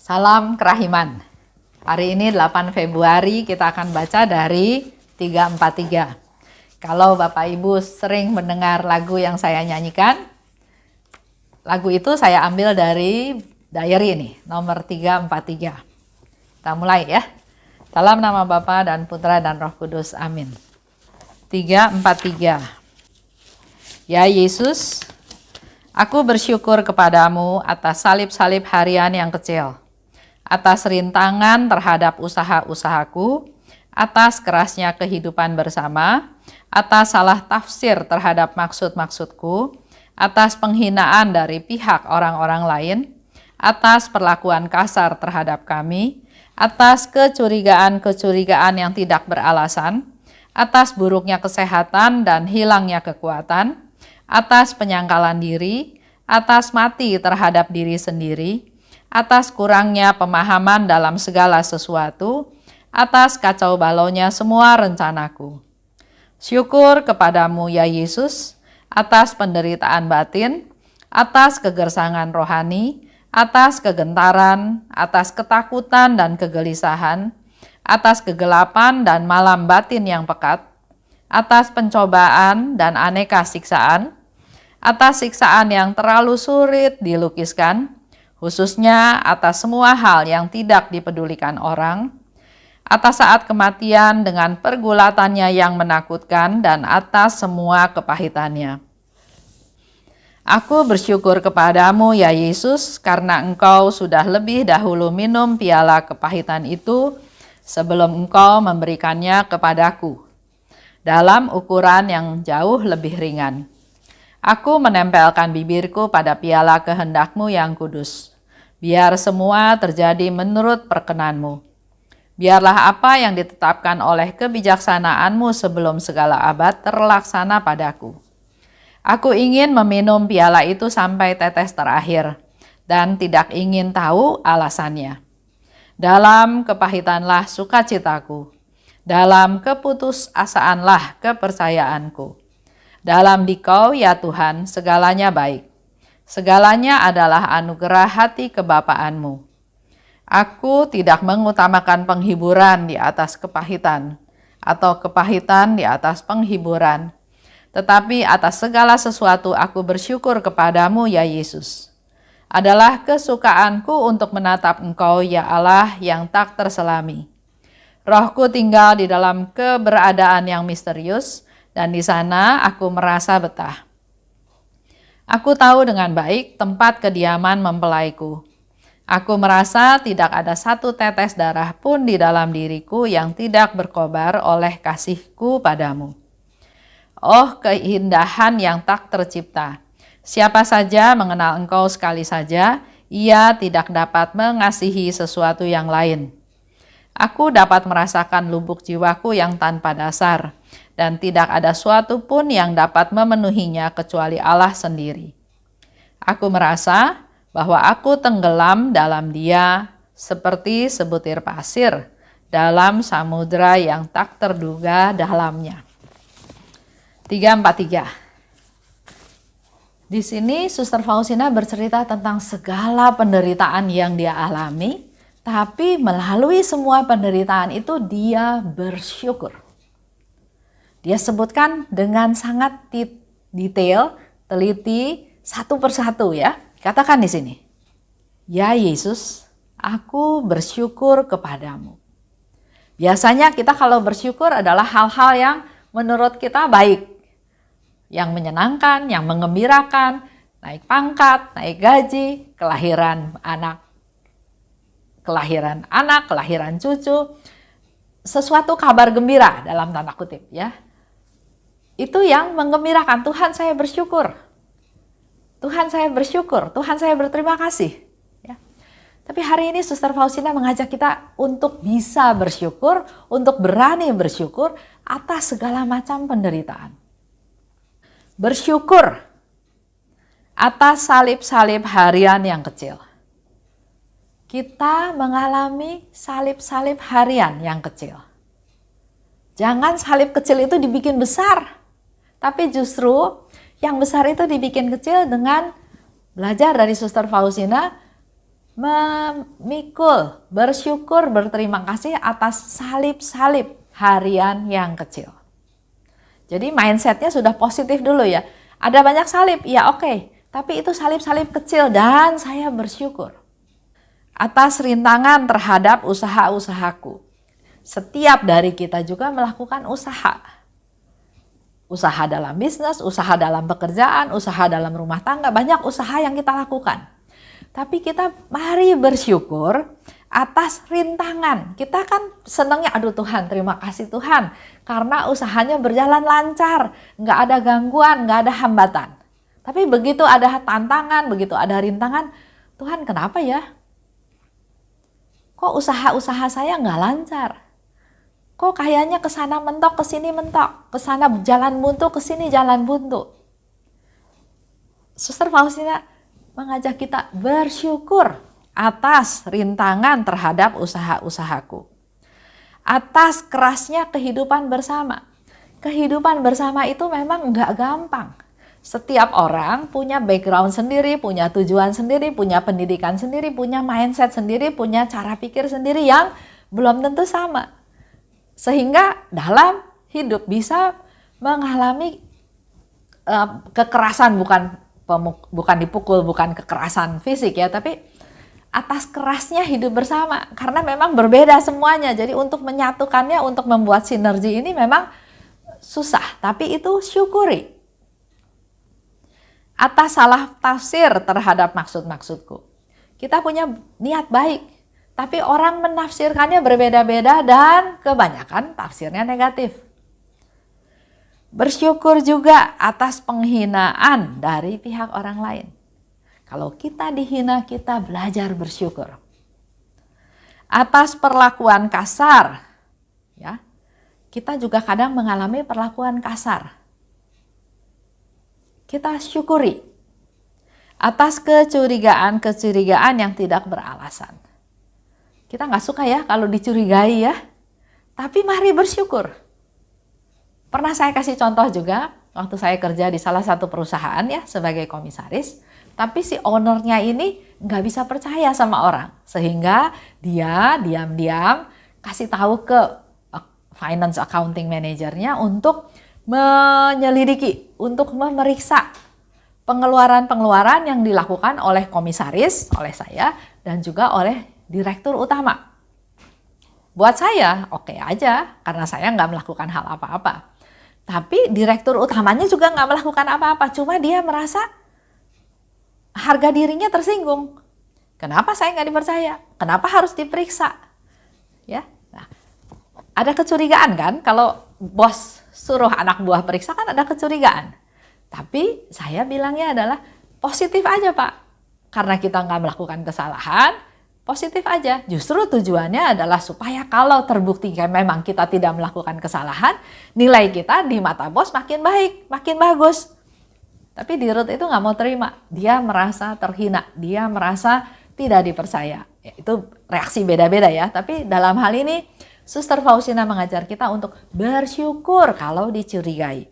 Salam kerahiman. Hari ini 8 Februari kita akan baca dari 343. Kalau Bapak Ibu sering mendengar lagu yang saya nyanyikan, lagu itu saya ambil dari diary ini, nomor 343. Kita mulai ya. Dalam nama Bapa dan Putra dan Roh Kudus, amin. 343. Ya Yesus, aku bersyukur kepadamu atas salib-salib harian yang kecil, atas rintangan terhadap usaha-usahaku, atas kerasnya kehidupan bersama, atas salah tafsir terhadap maksud-maksudku, atas penghinaan dari pihak orang-orang lain, atas perlakuan kasar terhadap kami, atas kecurigaan-kecurigaan yang tidak beralasan, atas buruknya kesehatan dan hilangnya kekuatan, atas penyangkalan diri, atas mati terhadap diri sendiri, atas kurangnya pemahaman dalam segala sesuatu, atas kacau balaunya semua rencanaku. Syukur kepadamu ya Yesus, atas penderitaan batin, atas kegersangan rohani, atas kegentaran, atas ketakutan dan kegelisahan, atas kegelapan dan malam batin yang pekat, atas pencobaan dan aneka siksaan, atas siksaan yang terlalu sulit dilukiskan, khususnya atas semua hal yang tidak dipedulikan orang, atas saat kematian dengan pergulatannya yang menakutkan, dan atas semua kepahitannya. Aku bersyukur kepadamu ya Yesus, karena Engkau sudah lebih dahulu minum piala kepahitan itu sebelum Engkau memberikannya kepadaku, dalam ukuran yang jauh lebih ringan. Aku menempelkan bibirku pada piala kehendak-Mu yang kudus. Biar semua terjadi menurut perkenan-Mu. Biarlah apa yang ditetapkan oleh kebijaksanaan-Mu sebelum segala abad terlaksana padaku. Aku ingin meminum piala itu sampai tetes terakhir, dan tidak ingin tahu alasannya. Dalam kepahitanlah sukacitaku, dalam keputusasaanlah kepercayaanku. Dalam Dikau ya Tuhan segalanya baik. Segalanya adalah anugerah hati kebapaan-Mu. Aku tidak mengutamakan penghiburan di atas kepahitan, atau kepahitan di atas penghiburan. Tetapi atas segala sesuatu aku bersyukur kepadamu ya Yesus. Adalah kesukaanku untuk menatap Engkau ya Allah yang tak terselami. Rohku tinggal di dalam keberadaan yang misterius, dan di sana aku merasa betah. Aku tahu dengan baik tempat kediaman mempelaiku. Aku merasa tidak ada satu tetes darah pun di dalam diriku yang tidak berkobar oleh kasihku padamu. Oh keindahan yang tak tercipta. Siapa saja mengenal Engkau sekali saja, ia tidak dapat mengasihi sesuatu yang lain. Aku dapat merasakan lubuk jiwaku yang tanpa dasar, dan tidak ada suatu pun yang dapat memenuhinya kecuali Allah sendiri. Aku merasa bahwa aku tenggelam dalam Dia seperti sebutir pasir dalam samudera yang tak terduga dalamnya. 343. Di sini Suster Faustina bercerita tentang segala penderitaan yang dia alami, tapi melalui semua penderitaan itu dia bersyukur. Dia sebutkan dengan sangat detail, teliti, satu persatu ya. Katakan di sini, ya Yesus, aku bersyukur kepadamu. Biasanya kita kalau bersyukur adalah hal-hal yang menurut kita baik, yang menyenangkan, yang menggembirakan, naik pangkat, naik gaji, kelahiran anak, kelahiran cucu, sesuatu kabar gembira dalam tanda kutip ya. Itu yang menggembirakan. Tuhan saya bersyukur. Tuhan saya bersyukur. Tuhan saya berterima kasih. Ya. Tapi hari ini Suster Faustina mengajak kita untuk bisa bersyukur, untuk berani bersyukur atas segala macam penderitaan. Bersyukur atas salib-salib harian yang kecil. Kita mengalami salib-salib harian yang kecil. Jangan salib kecil itu dibikin besar. Tapi justru yang besar itu dibikin kecil dengan belajar dari Suster Faustina, memikul, bersyukur, berterima kasih atas salib-salib harian yang kecil. Jadi mindsetnya sudah positif dulu ya. Ada banyak salib, ya oke. Tapi itu salib-salib kecil dan saya bersyukur. Atas rintangan terhadap usaha-usahaku. Setiap dari kita juga melakukan usaha. Usaha dalam bisnis, usaha dalam pekerjaan, usaha dalam rumah tangga. Banyak usaha yang kita lakukan. Tapi kita mari bersyukur atas rintangan. Kita kan senangnya, aduh Tuhan, terima kasih Tuhan. Karena usahanya berjalan lancar, nggak ada gangguan, nggak ada hambatan. Tapi begitu ada tantangan, begitu ada rintangan, Tuhan kenapa ya? Kok usaha-usaha saya nggak lancar? Kok kayaknya kesana mentok, kesini mentok, kesana jalan buntu, kesini jalan buntu. Suster Faustina mengajak kita bersyukur atas rintangan terhadap usaha-usahaku. Atas kerasnya kehidupan bersama. Kehidupan bersama itu memang nggak gampang. Setiap orang punya background sendiri, punya tujuan sendiri, punya pendidikan sendiri, punya mindset sendiri, punya cara pikir sendiri yang belum tentu sama. Sehingga dalam hidup bisa mengalami kekerasan, bukan dipukul, bukan kekerasan fisik ya, tapi atas kerasnya hidup bersama. Karena memang berbeda semuanya, jadi untuk menyatukannya, untuk membuat sinergi ini memang susah, tapi itu syukuri. Atas salah tafsir terhadap maksud-maksudku. Kita punya niat baik, tapi orang menafsirkannya berbeda-beda dan kebanyakan tafsirnya negatif. Bersyukur juga atas penghinaan dari pihak orang lain. Kalau kita dihina, kita belajar bersyukur. Atas perlakuan kasar, ya, kita juga kadang mengalami perlakuan kasar. Kita syukuri atas kecurigaan yang tidak beralasan. Kita nggak suka ya kalau dicurigai ya, tapi mari bersyukur. Pernah saya kasih contoh juga waktu saya kerja di salah satu perusahaan ya sebagai komisaris, tapi si ownernya ini nggak bisa percaya sama orang, sehingga dia diam-diam kasih tahu ke finance accounting manajernya untuk menyelidiki, untuk memeriksa pengeluaran-pengeluaran yang dilakukan oleh komisaris, oleh saya, dan juga oleh direktur utama. Buat saya oke aja, karena saya nggak melakukan hal apa-apa. Tapi direktur utamanya juga nggak melakukan apa-apa, cuma dia merasa harga dirinya tersinggung. Kenapa saya nggak dipercaya? Kenapa harus diperiksa? Ya, nah, ada kecurigaan kan? Kalau bos suruh anak buah periksa kan ada kecurigaan. Tapi saya bilangnya adalah positif aja Pak. Karena kita nggak melakukan kesalahan, positif aja. Justru tujuannya adalah supaya kalau terbukti memang kita tidak melakukan kesalahan, nilai kita di mata bos makin baik, makin bagus. Tapi di Ruth itu nggak mau terima. Dia merasa terhina, dia merasa tidak dipercaya. Ya, itu reaksi beda-beda ya. Tapi dalam hal ini, Suster Faustina mengajar kita untuk bersyukur kalau dicurigai.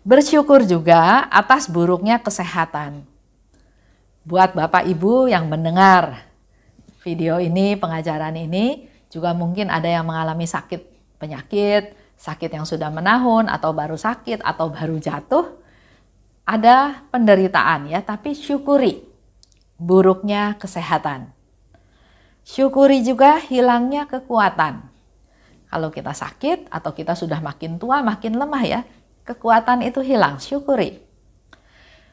Bersyukur juga atas buruknya kesehatan. Buat Bapak Ibu yang mendengar video ini, pengajaran ini, juga mungkin ada yang mengalami penyakit, sakit yang sudah menahun, atau baru sakit, atau baru jatuh. Ada penderitaan ya, tapi syukuri buruknya kesehatan. Syukuri juga hilangnya kekuatan. Kalau kita sakit atau kita sudah makin tua, makin lemah ya, kekuatan itu hilang, syukuri.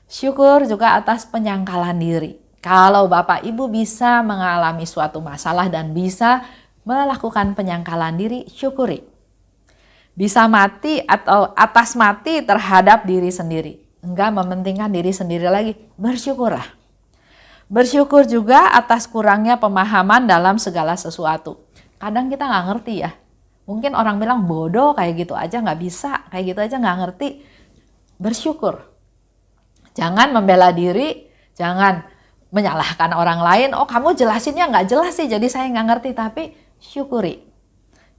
Syukur juga atas penyangkalan diri. Kalau Bapak Ibu bisa mengalami suatu masalah dan bisa melakukan penyangkalan diri, syukuri. Bisa mati atau atas mati terhadap diri sendiri. Enggak mementingkan diri sendiri lagi, bersyukurlah. Bersyukur juga atas kurangnya pemahaman dalam segala sesuatu. Kadang kita nggak ngerti ya. Mungkin orang bilang bodoh, kayak gitu aja nggak bisa, kayak gitu aja nggak ngerti. Bersyukur. Jangan membela diri, jangan menyalahkan orang lain. Oh kamu jelasinnya nggak jelas sih, jadi saya nggak ngerti. Tapi syukuri.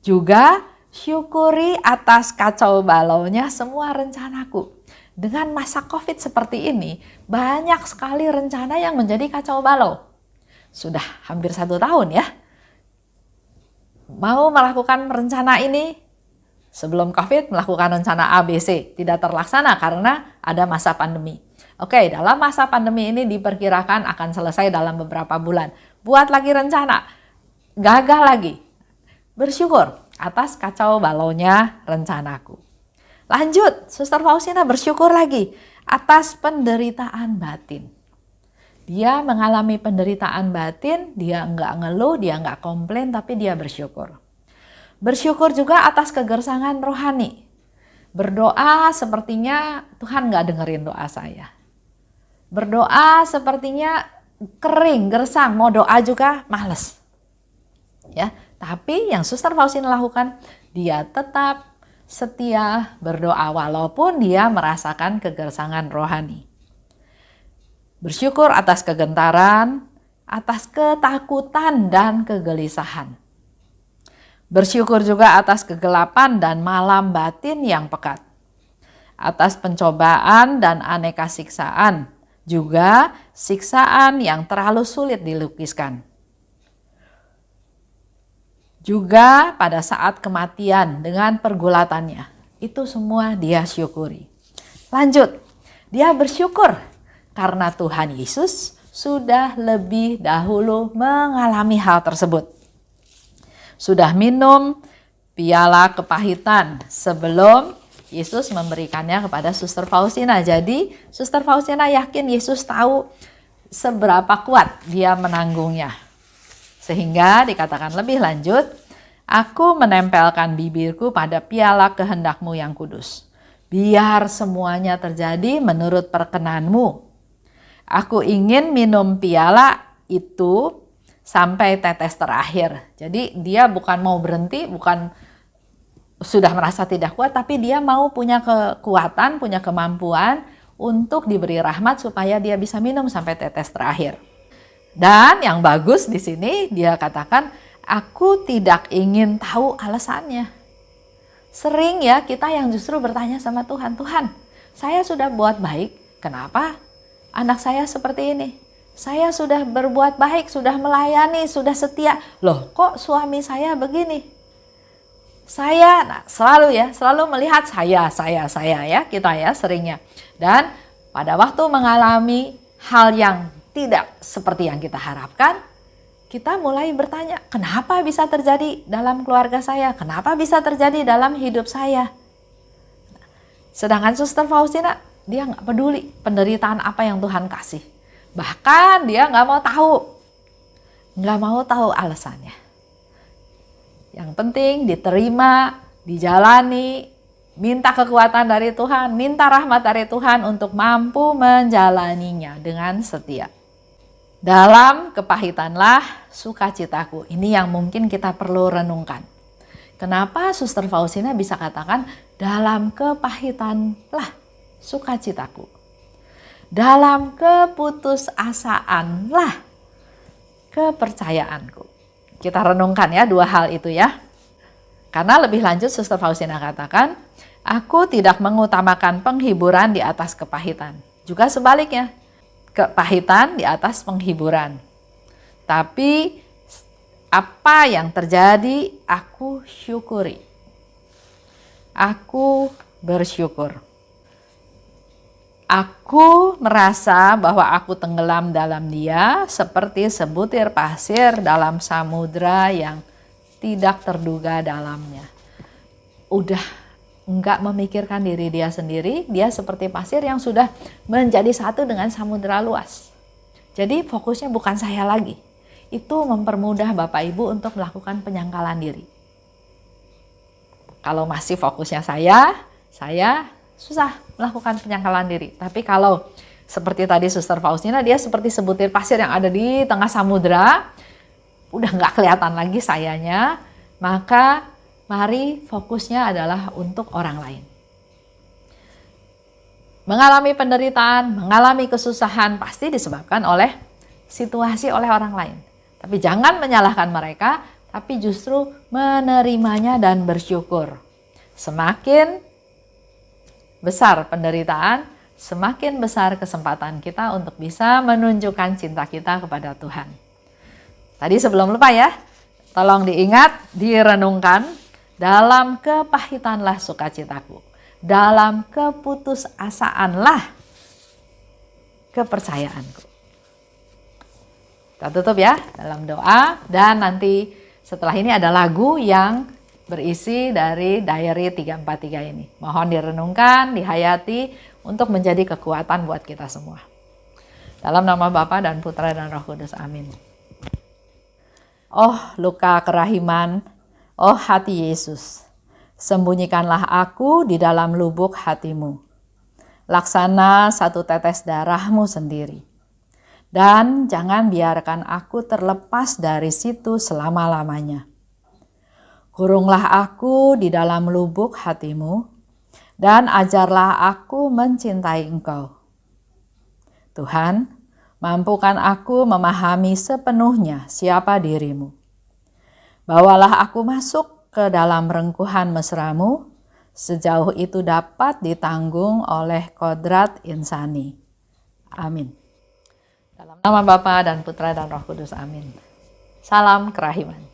Juga syukuri atas kacau balaunya semua rencanaku. Dengan masa COVID seperti ini, banyak sekali rencana yang menjadi kacau balau. Sudah hampir 1 tahun ya. Mau melakukan rencana ini, sebelum COVID melakukan rencana ABC, tidak terlaksana karena ada masa pandemi. Oke, dalam masa pandemi ini diperkirakan akan selesai dalam beberapa bulan. Buat lagi rencana, gagal lagi. Bersyukur atas kacau balaunya rencanaku. Lanjut, Suster Faustina bersyukur lagi atas penderitaan batin. Dia mengalami penderitaan batin, dia enggak ngeluh, dia enggak komplain, tapi dia bersyukur. Bersyukur juga atas kegersangan rohani. Berdoa sepertinya Tuhan enggak dengerin doa saya. Berdoa sepertinya kering, gersang, mau doa juga males. Ya, tapi yang Suster Faustina lakukan, dia tetap setia berdoa walaupun dia merasakan kegersangan rohani. Bersyukur atas kegentaran, atas ketakutan dan kegelisahan. Bersyukur juga atas kegelapan dan malam batin yang pekat. Atas pencobaan dan aneka siksaan, juga siksaan yang terlalu sulit dilukiskan. Juga pada saat kematian dengan pergulatannya. Itu semua dia syukuri. Lanjut, dia bersyukur karena Tuhan Yesus sudah lebih dahulu mengalami hal tersebut. Sudah minum piala kepahitan sebelum Yesus memberikannya kepada Suster Faustina. Jadi Suster Faustina yakin Yesus tahu seberapa kuat dia menanggungnya. Sehingga dikatakan lebih lanjut, aku menempelkan bibirku pada piala kehendak-Mu yang kudus. Biar semuanya terjadi menurut perkenan-Mu. Aku ingin minum piala itu sampai tetes terakhir. Jadi dia bukan mau berhenti, bukan sudah merasa tidak kuat, tapi dia mau punya kekuatan, punya kemampuan untuk diberi rahmat supaya dia bisa minum sampai tetes terakhir. Dan yang bagus di sini dia katakan, aku tidak ingin tahu alasannya. Sering ya kita yang justru bertanya sama Tuhan, Tuhan, saya sudah buat baik, kenapa anak saya seperti ini? Saya sudah berbuat baik, sudah melayani, sudah setia. Loh kok suami saya begini? Saya selalu melihat saya ya, kita ya seringnya. Dan pada waktu mengalami hal yang tidak seperti yang kita harapkan, kita mulai bertanya, kenapa bisa terjadi dalam keluarga saya? Kenapa bisa terjadi dalam hidup saya? Sedangkan Suster Faustina, dia nggak peduli penderitaan apa yang Tuhan kasih. Bahkan dia nggak mau tahu alasannya. Yang penting diterima, dijalani, minta kekuatan dari Tuhan, minta rahmat dari Tuhan untuk mampu menjalaninya dengan setia. Dalam kepahitanlah sukacitaku. Ini yang mungkin kita perlu renungkan. Kenapa Suster Faustina bisa katakan dalam kepahitanlah sukacitaku. Dalam keputusasaanlah kepercayaanku. Kita renungkan ya 2 hal itu ya. Karena lebih lanjut Suster Faustina katakan, aku tidak mengutamakan penghiburan di atas kepahitan. Juga sebaliknya, kepahitan di atas penghiburan. Tapi apa yang terjadi aku syukuri. Aku bersyukur. Aku merasa bahwa aku tenggelam dalam dia seperti sebutir pasir dalam samudra yang tidak terduga dalamnya. Udah enggak memikirkan diri dia sendiri, dia seperti pasir yang sudah menjadi satu dengan samudra luas. Jadi fokusnya bukan saya lagi. Itu mempermudah Bapak Ibu untuk melakukan penyangkalan diri. Kalau masih fokusnya saya susah melakukan penyangkalan diri. Tapi kalau seperti tadi Suster Faustina, dia seperti sebutir pasir yang ada di tengah samudra, udah nggak kelihatan lagi sayanya, maka mari fokusnya adalah untuk orang lain. Mengalami penderitaan, mengalami kesusahan pasti disebabkan oleh situasi, oleh orang lain. Tapi jangan menyalahkan mereka, tapi justru menerimanya dan bersyukur. Semakin besar penderitaan, semakin besar kesempatan kita untuk bisa menunjukkan cinta kita kepada Tuhan. Tadi sebelum lupa ya, tolong diingat, direnungkan, dalam kepahitanlah sukacitaku, dalam keputusasaanlah kepercayaanku. Kita tutup ya dalam doa, dan nanti setelah ini ada lagu yang berisi dari Diary 343 ini. Mohon direnungkan, dihayati untuk menjadi kekuatan buat kita semua. Dalam nama Bapa dan Putra dan Roh Kudus, amin. Oh luka kerahiman, oh hati Yesus, sembunyikanlah aku di dalam lubuk hatimu. Laksana satu tetes darahmu sendiri. Dan jangan biarkan aku terlepas dari situ selama-lamanya. Kurunglah aku di dalam lubuk hatimu, dan ajarlah aku mencintai Engkau. Tuhan, mampukan aku memahami sepenuhnya siapa dirimu. Bawalah aku masuk ke dalam rengkuhan mesramu, sejauh itu dapat ditanggung oleh kodrat insani. Amin. Dalam nama Bapa dan Putra dan Roh Kudus, amin. Salam kerahiman.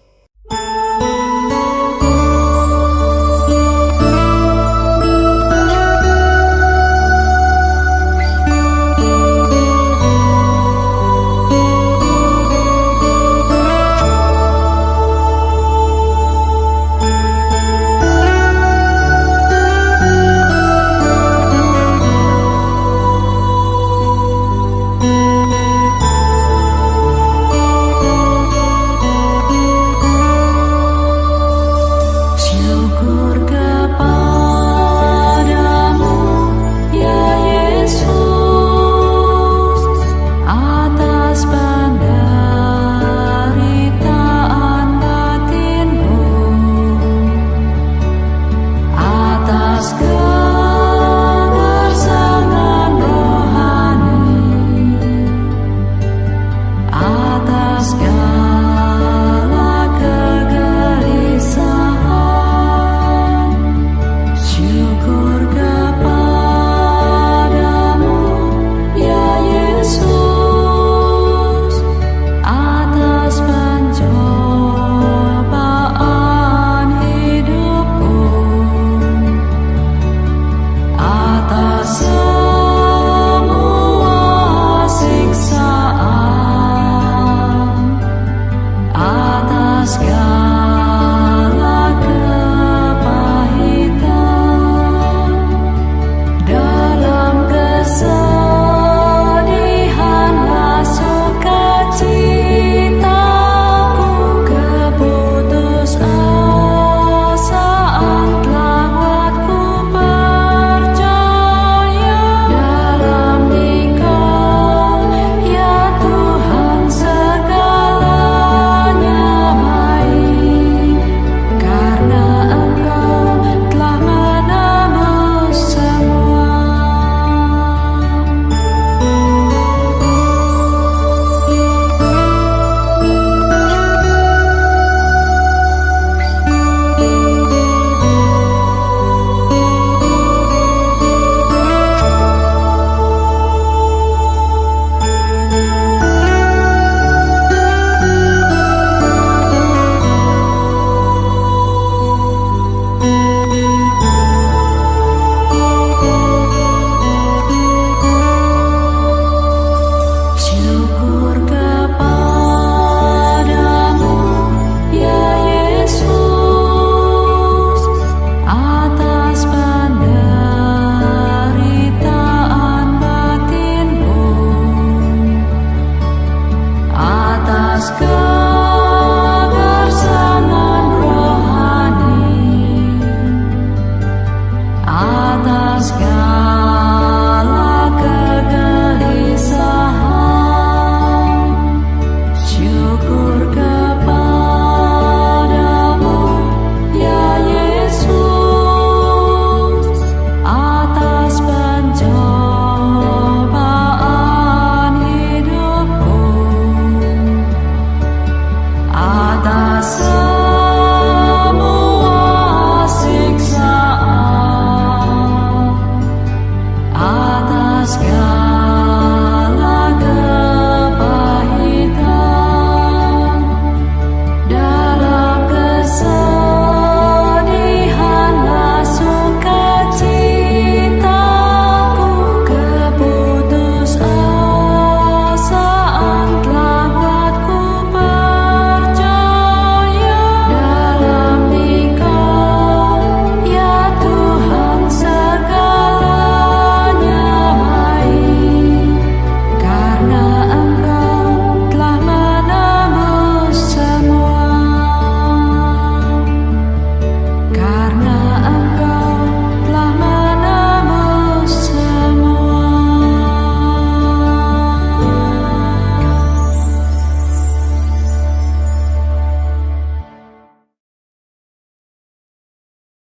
Atas